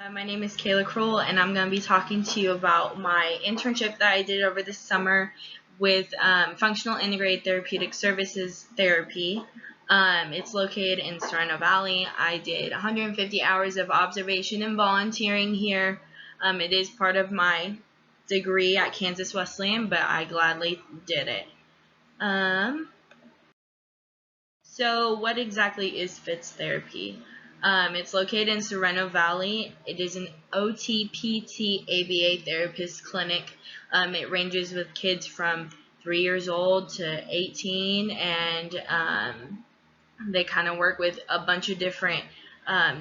My name is Kayla Kruel, and I'm going to be talking to you about my internship that I did over the summer with Functional Integrated Therapeutic Services Therapy. It's located in Sereno Valley. I did 150 hours of observation and volunteering here. It is part of my degree at Kansas Wesleyan, but I gladly did it. So what exactly is FITS therapy? It's located in Sereno Valley. It is an OTPT ABA therapist clinic. It ranges with kids from 3 years old to 18, and they kind of work with a bunch of different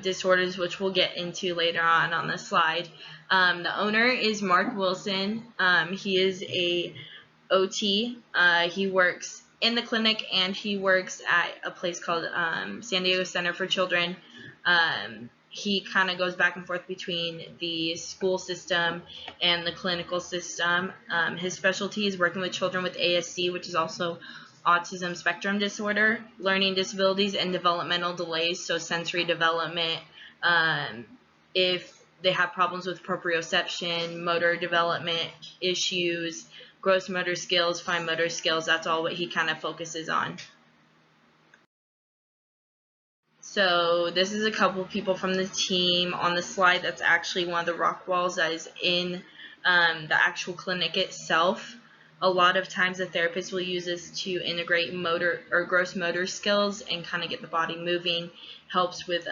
disorders, which we'll get into later on the slide. The owner is Mark Wilson. He is a OT. He works in the clinic, and he works at a place called San Diego Center for Children. He kind of goes back and forth between the school system and the clinical system. His specialty is working with children with ASD, which is also autism spectrum disorder, learning disabilities, and developmental delays, so sensory development. If they have problems with proprioception, motor development issues, gross motor skills, fine motor skills, that's all what he kind of focuses on. So this is a couple of people from the team on the slide. That's actually one of the rock walls that is in the actual clinic itself. A lot of times the therapist will use this to integrate motor or gross motor skills and kind of get the body moving. Helps with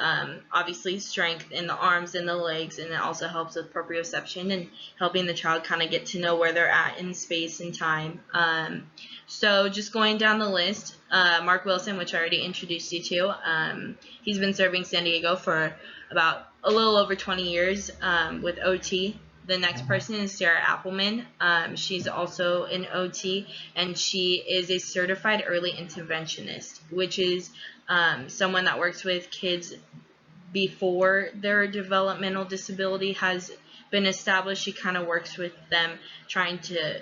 obviously strength in the arms and the legs, and it also helps with proprioception and helping the child kind of get to know where they're at in space and time. So just going down the list, Mark Wilson, which I already introduced you to, he's been serving San Diego for about a little over 20 years with OT. The next person is Sarah Appleman. She's also an OT, and she is a certified early interventionist, which is someone that works with kids before their developmental disability has been established. She kind of works with them, trying to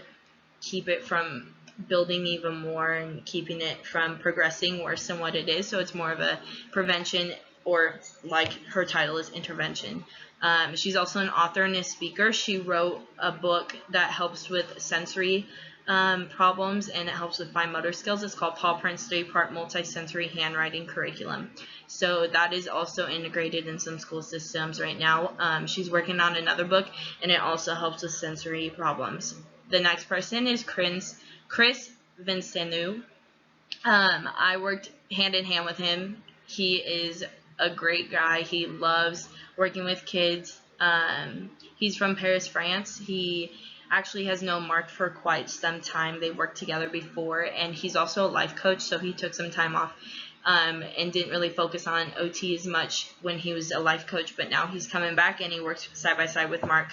keep it from building even more and keeping it from progressing worse than what it is. So it's more of a prevention, or like her title is intervention. She's also an author and a speaker. She wrote a book that helps with sensory problems, and it helps with fine motor skills. It's called Paw Print's 3-part multisensory handwriting curriculum. So that is also integrated in some school systems right now. She's working on another book, and it also helps with sensory problems. The next person is Chris Vincentiu. I worked hand in hand with him. He is a great guy. He loves working with kids. He's from Paris, France. He actually has known Mark for quite some time. They worked together before, and he's also a life coach, so he took some time off and didn't really focus on OT as much when he was a life coach, but now he's coming back and he works side by side with Mark.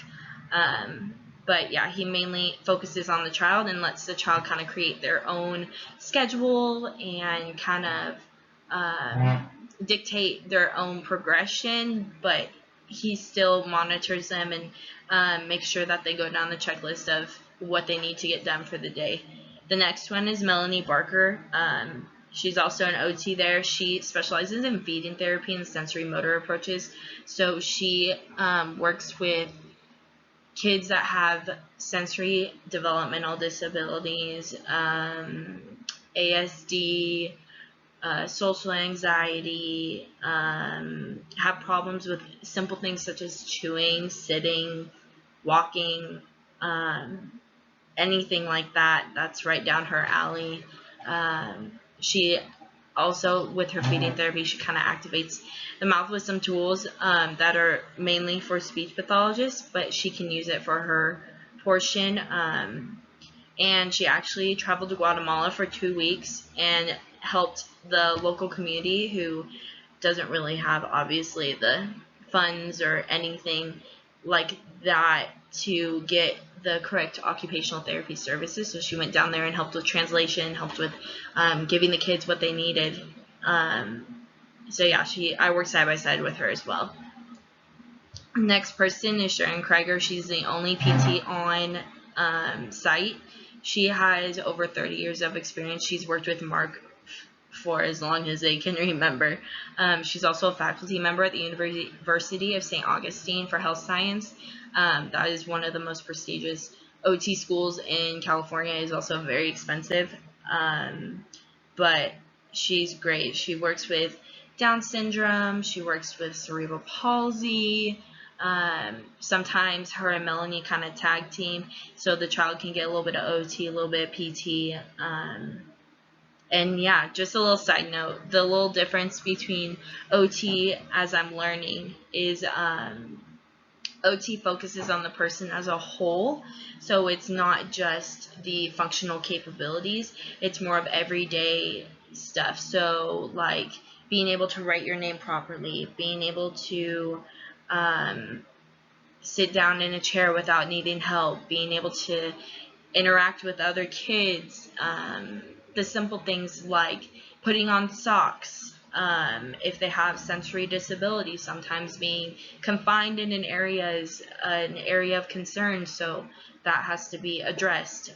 But yeah, he mainly focuses on the child and lets the child kind of create their own schedule and kind of dictate their own progression, but he still monitors them and makes sure that they go down the checklist of what they need to get done for the day. The next one is Melanie Barker. She's also an OT there. She specializes in feeding therapy and sensory motor approaches. So she works with kids that have sensory developmental disabilities, ASD, social anxiety, have problems with simple things such as chewing, sitting, walking, anything like that. That's right down her alley. She also, with her feeding therapy, she kind of activates the mouth with some tools that are mainly for speech pathologists, but she can use it for her portion. And she actually traveled to Guatemala for 2 weeks and helped the local community, who doesn't really have, obviously, the funds or anything like that to get the correct occupational therapy services. So she went down there and helped with translation, helped with giving the kids what they needed. So yeah, I worked side by side with her as well. Next person is Sharon Krieger. She's the only PT on site. She has over 30 years of experience. She's worked with Mark for as long as they can remember. She's also a faculty member at the University of St. Augustine for health science. That is one of the most prestigious OT schools in California. It's also very expensive, but she's great. She works with Down syndrome. She works with cerebral palsy. Sometimes her and Melanie kind of tag team, so the child can get a little bit of OT, a little bit of PT. And yeah, just a little side note, the little difference between OT, as I'm learning, is OT focuses on the person as a whole, so it's not just the functional capabilities, it's more of everyday stuff. So like being able to write your name properly, being able to sit down in a chair without needing help, being able to interact with other kids, the simple things like putting on socks, if they have sensory disabilities, sometimes being confined in an area is an area of concern, so that has to be addressed.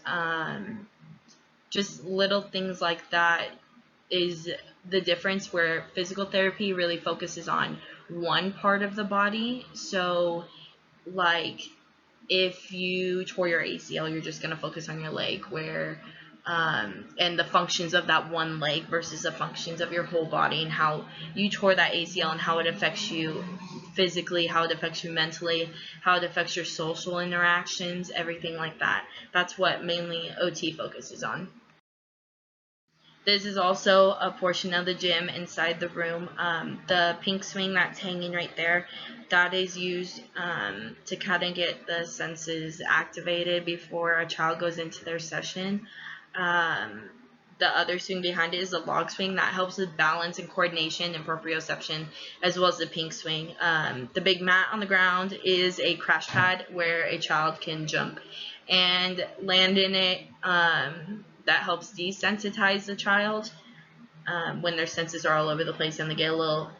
Just little things like that is the difference, where physical therapy really focuses on one part of the body. So like if you tore your ACL, you're just going to focus on your leg, where and the functions of that one leg versus the functions of your whole body, and how you tore that ACL and how it affects you physically, how it affects you mentally, how it affects your social interactions, everything like that. That's what mainly OT focuses on. This is also a portion of the gym inside the room. The pink swing that's hanging right there, that is used to kind of get the senses activated before a child goes into their session. The other swing behind it is a log swing that helps with balance and coordination and proprioception, as well as the pink swing. The big mat on the ground is a crash pad where a child can jump and land in it. That helps desensitize the child when their senses are all over the place and they get a little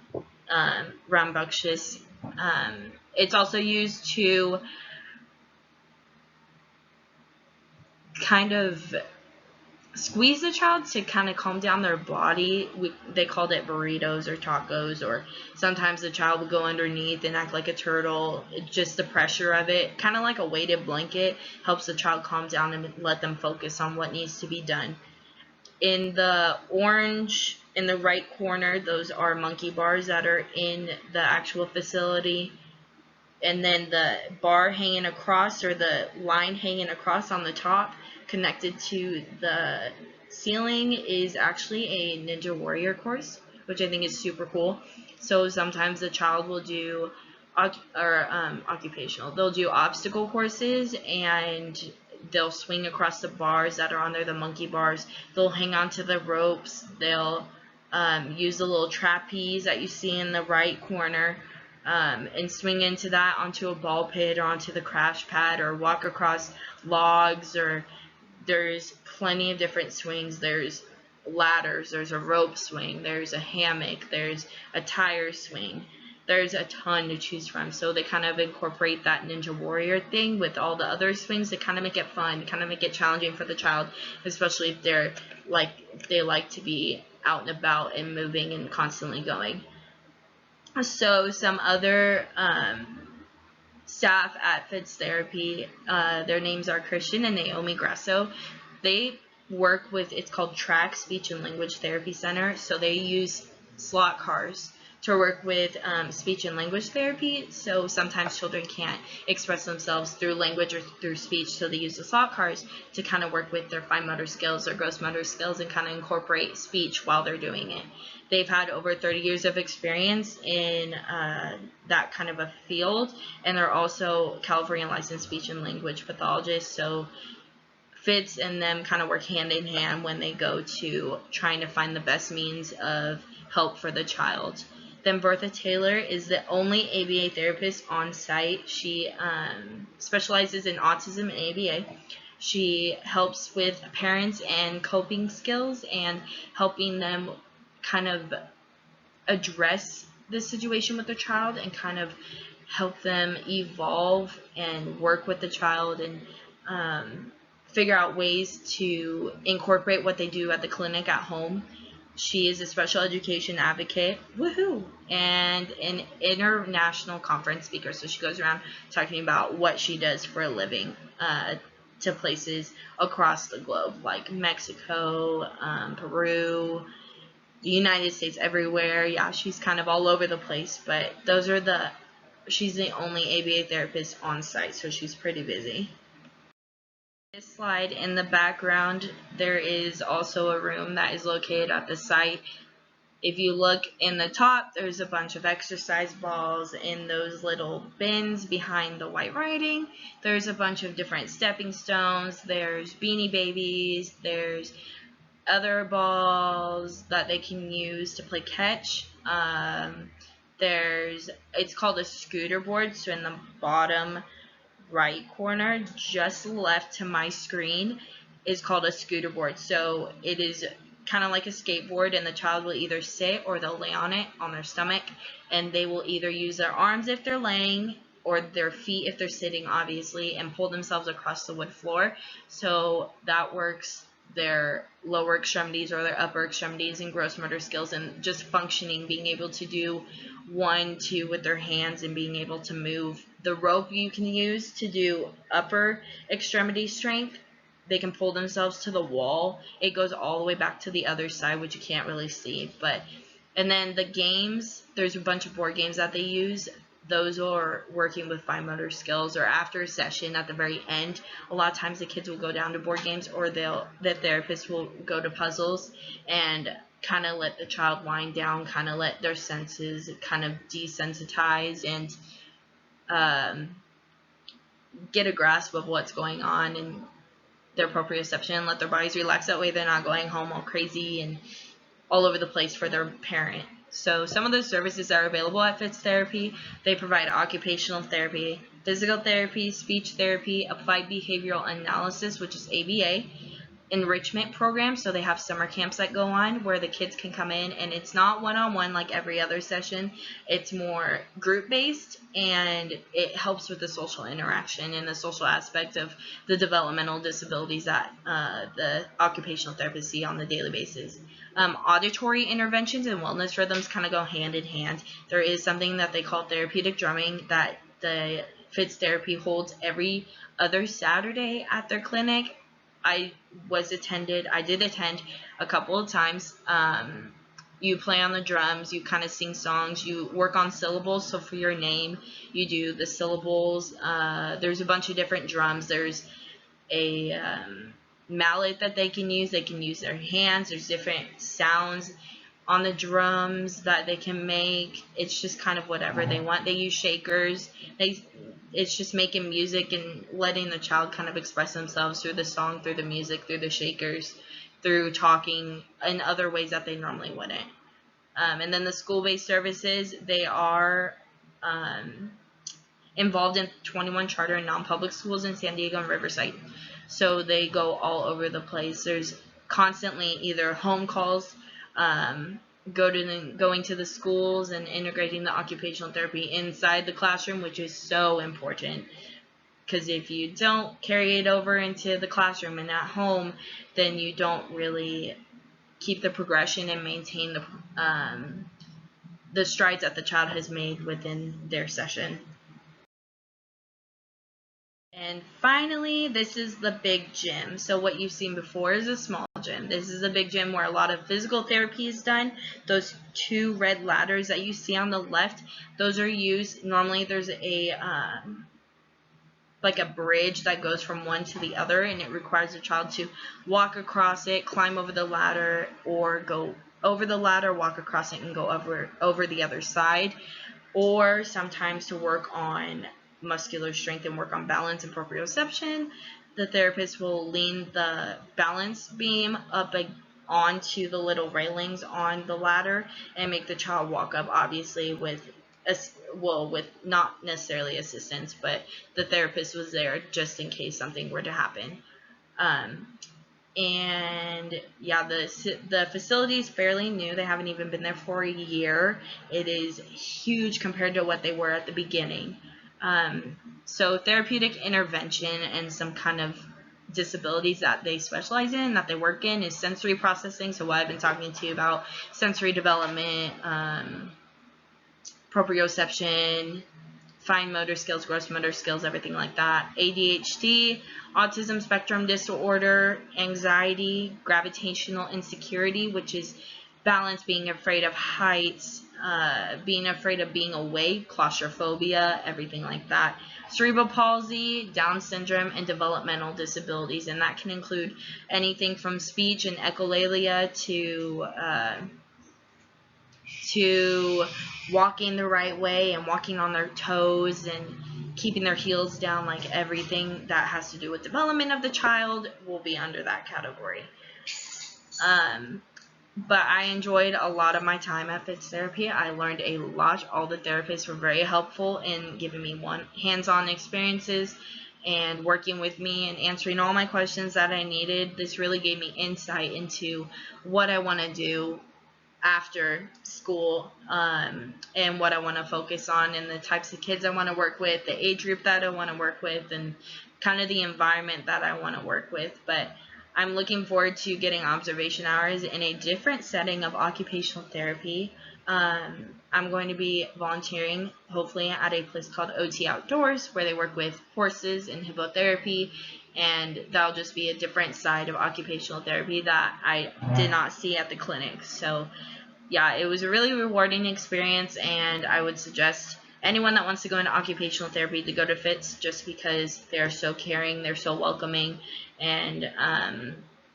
rambunctious. It's also used to kind of squeeze the child to kind of calm down their body. They called it burritos or tacos, or sometimes the child would go underneath and act like a turtle. Just the pressure of it, kind of like a weighted blanket, helps the child calm down and let them focus on what needs to be done. In the orange in the right corner, those are monkey bars that are in the actual facility. And then the bar hanging across, or the line hanging across on the top connected to the ceiling, is actually a Ninja Warrior course, which I think is super cool. So sometimes the child will do occupational. They'll do obstacle courses, and they'll swing across the bars that are on there, the monkey bars. They'll hang onto the ropes. They'll use the little trapeze that you see in the right corner, and swing into that onto a ball pit or onto the crash pad, or walk across logs, or there's plenty of different swings. There's ladders, there's a rope swing, there's a hammock, there's a tire swing. There's a ton to choose from. So they kind of incorporate that Ninja Warrior thing with all the other swings to kind of make it fun, kind of make it challenging for the child, especially if they like to be out and about and moving and constantly going. So some other staff at Fitz Therapy, their names are Christian and Naomi Grasso. They work with, it's called TRAC, Speech and Language Therapy Center. So they use slot cars to work with speech and language therapy. So sometimes children can't express themselves through language or through speech, so they use the slot cars to kind of work with their fine motor skills or gross motor skills and kind of incorporate speech while they're doing it. They've had over 30 years of experience in that kind of a field, and they're also California licensed speech and language pathologists. So Fitz and them kind of work hand in hand when they go to trying to find the best means of help for the child. Then Bertha Taylor is the only ABA therapist on site. She specializes in autism and ABA. She helps with parents and coping skills and helping them kind of address the situation with the child and kind of help them evolve and work with the child and figure out ways to incorporate what they do at the clinic at home. She is a special education advocate, woohoo, and an international conference speaker. So she goes around talking about what she does for a living to places across the globe, like Mexico, Peru, the United States, everywhere. Yeah, she's kind of all over the place, but she's the only ABA therapist on site, so she's pretty busy. This slide in the background, there is also a room that is located at the site. If you look in the top, there's a bunch of exercise balls in those little bins behind the white writing. There's a bunch of different stepping stones. There's Beanie Babies. There's other balls that they can use to play catch. It's called a scooter board. So in the bottom right corner, just left to my screen, is called a scooter board. So it is kind of like a skateboard, and the child will either sit or they'll lay on it on their stomach, and they will either use their arms if they're laying or their feet if they're sitting, obviously, and pull themselves across the wood floor. So that works their lower extremities or their upper extremities and gross motor skills and just functioning, being able to do 1, 2 with their hands and being able to move. The rope you can use to do upper extremity strength, they can pull themselves to the wall. It goes all the way back to the other side, which you can't really see. And then the games, there's a bunch of board games that they use. Those are working with fine motor skills, or after a session at the very end. A lot of times the kids will go down to board games, or the therapist will go to puzzles and kind of let the child wind down, kind of let their senses kind of desensitize and get a grasp of what's going on and their proprioception, let their bodies relax. That way they're not going home all crazy and all over the place for their parent. So some of the services that are available at Fitz Therapy, they provide occupational therapy, physical therapy, speech therapy, applied behavioral analysis, which is ABA, enrichment programs. So they have summer camps that go on where the kids can come in, and it's not one-on-one like every other session. It's more group-based, and it helps with the social interaction and the social aspect of the developmental disabilities that the occupational therapists see on the daily basis. Auditory interventions and wellness rhythms kind of go hand in hand. There is something that they call therapeutic drumming that the Fitz Therapy holds every other Saturday at their clinic. I did attend a couple of times. You play on the drums, you kind of sing songs, you work on syllables. So for your name, you do the syllables. There's a bunch of different drums. There's a mallet that they can use. They can use their hands. There's different sounds on the drums that they can make. It's just kind of whatever they want. They use shakers. It's just making music and letting the child kind of express themselves through the song, through the music, through the shakers, through talking in other ways that they normally wouldn't. And then the school-based services, they are involved in 21 charter and non-public schools in San Diego and Riverside. So they go all over the place. There's constantly either home calls, going to the schools and integrating the occupational therapy inside the classroom, which is so important. Because if you don't carry it over into the classroom and at home, then you don't really keep the progression and maintain the strides that the child has made within their session. And finally, this is the big gym. So what you've seen before is a small gym. This is a big gym where a lot of physical therapy is done. Those 2 red ladders that you see on the left, those are used. Normally there's like a bridge that goes from one to the other, and it requires the child to walk across it, climb over the ladder, or go over the ladder, walk across it, and go over the other side. Or sometimes to work on muscular strength and work on balance and proprioception, the therapist will lean the balance beam up onto the little railings on the ladder and make the child walk up, obviously with not necessarily assistance, but the therapist was there just in case something were to happen. And yeah, the facility is fairly new. They haven't even been there for a year. It is huge compared to what they were at the beginning. So therapeutic intervention and some kind of disabilities that they specialize in, that they work in, is sensory processing. So what I've been talking to you about, sensory development, proprioception, fine motor skills, gross motor skills, everything like that. ADHD, autism spectrum disorder, anxiety, gravitational insecurity, which is balance, being afraid of heights, being afraid of being awake, claustrophobia, everything like that. Cerebral palsy, Down syndrome, and developmental disabilities, and that can include anything from speech and echolalia to walking the right way and walking on their toes and keeping their heels down. Like everything that has to do with development of the child will be under that category. But I enjoyed a lot of my time at Fitz Therapy. I learned a lot. All the therapists were very helpful in giving me hands-on experiences and working with me and answering all my questions that I needed. This really gave me insight into what I want to do after school, and what I want to focus on, and the types of kids I want to work with, the age group that I want to work with, and kind of the environment that I want to work with. But I'm looking forward to getting observation hours in a different setting of occupational therapy. I'm going to be volunteering, hopefully, at a place called OT Outdoors, where they work with horses and hippotherapy, and that'll just be a different side of occupational therapy that I did not see at the clinic. So yeah, it was a really rewarding experience, and I would suggest anyone that wants to go into occupational therapy to go to Fitz, just because they're so caring, they're so welcoming, and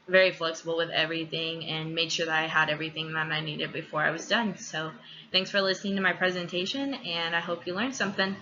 very flexible with everything, and made sure that I had everything that I needed before I was done. So thanks for listening to my presentation, and I hope you learned something.